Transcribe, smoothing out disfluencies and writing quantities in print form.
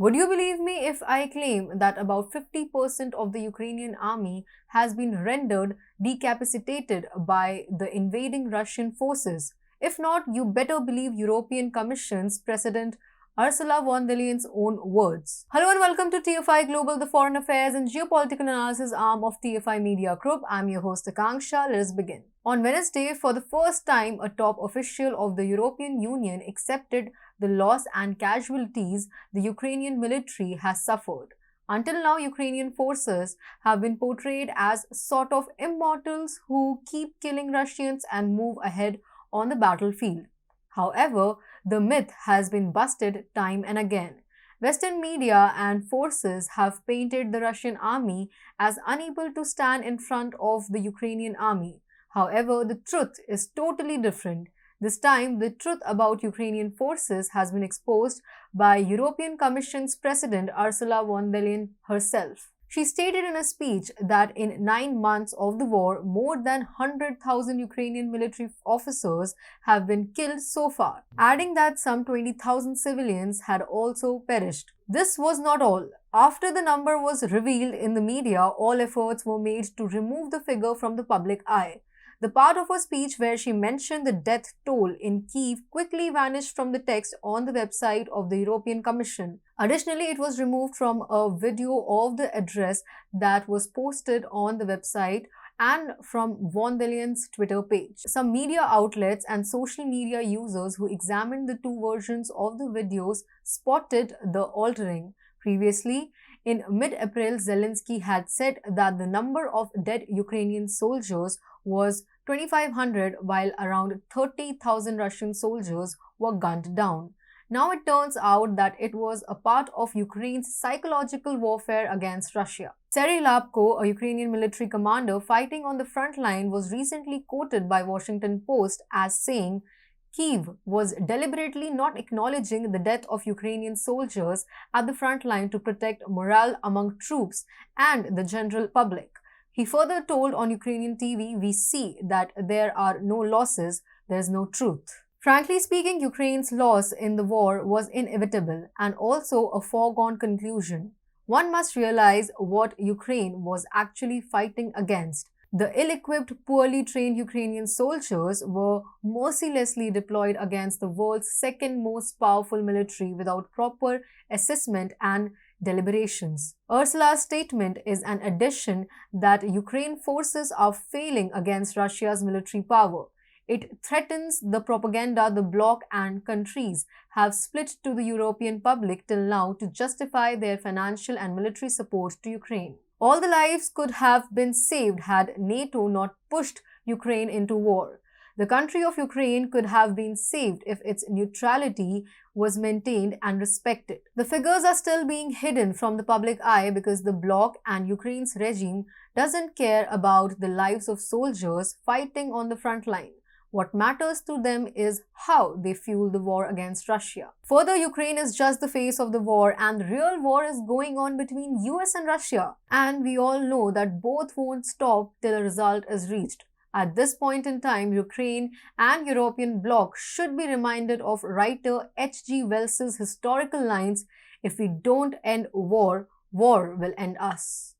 Would you believe me if I claim that about 50% of the Ukrainian army has been rendered decapacitated by the invading Russian forces? If not, you better believe European Commission's President Ursula von der Leyen's own words. Hello and welcome to TFI Global, the foreign affairs and geopolitical analysis arm of TFI Media Group. I'm your host Akanksha. Let us begin. On Wednesday, for the first time, a top official of the European Union accepted the loss and casualties the Ukrainian military has suffered. Until now, Ukrainian forces have been portrayed as sort of immortals who keep killing Russians and move ahead on the battlefield. However, the myth has been busted time and again. Western media and forces have painted the Russian army as unable to stand in front of the Ukrainian army. However, the truth is totally different. This time, the truth about Ukrainian forces has been exposed by European Commission's President Ursula von der Leyen herself. She stated in a speech that in 9 months of the war, more than 100,000 Ukrainian military officers have been killed so far, adding that some 20,000 civilians had also perished. This was not all. After the number was revealed in the media, all efforts were made to remove the figure from the public eye. The part of her speech where she mentioned the death toll in Kyiv quickly vanished from the text on the website of the European Commission. Additionally, it was removed from a video of the address that was posted on the website and from von der Leyen's Twitter page. Some media outlets and social media users who examined the two versions of the videos spotted the altering. Previously, in mid-April, Zelensky had said that the number of dead Ukrainian soldiers was 2,500, while around 30,000 Russian soldiers were gunned down. Now it turns out that it was a part of Ukraine's psychological warfare against Russia. Serhiy Lapko, a Ukrainian military commander fighting on the front line, was recently quoted by Washington Post as saying, Kyiv was deliberately not acknowledging the death of Ukrainian soldiers at the front line to protect morale among troops and the general public. He further told on Ukrainian TV, we see that there are no losses, there's no truth. Frankly speaking, Ukraine's loss in the war was inevitable and also a foregone conclusion. One must realize what Ukraine was actually fighting against. The ill-equipped, poorly trained Ukrainian soldiers were mercilessly deployed against the world's second most powerful military without proper assessment and deliberations. Ursula's statement is an addition that Ukraine forces are failing against Russia's military power. It threatens the propaganda the bloc and countries have split to the European public till now to justify their financial and military support to Ukraine. All the lives could have been saved had NATO not pushed Ukraine into war. The country of Ukraine could have been saved if its neutrality was maintained and respected. The figures are still being hidden from the public eye because the bloc and Ukraine's regime doesn't care about the lives of soldiers fighting on the front line. What matters to them is how they fuel the war against Russia. Further, Ukraine is just the face of the war and the real war is going on between US and Russia. And we all know that both won't stop till a result is reached. At this point in time, Ukraine and European bloc should be reminded of writer H.G. Wells's historical lines, if we don't end war, war will end us.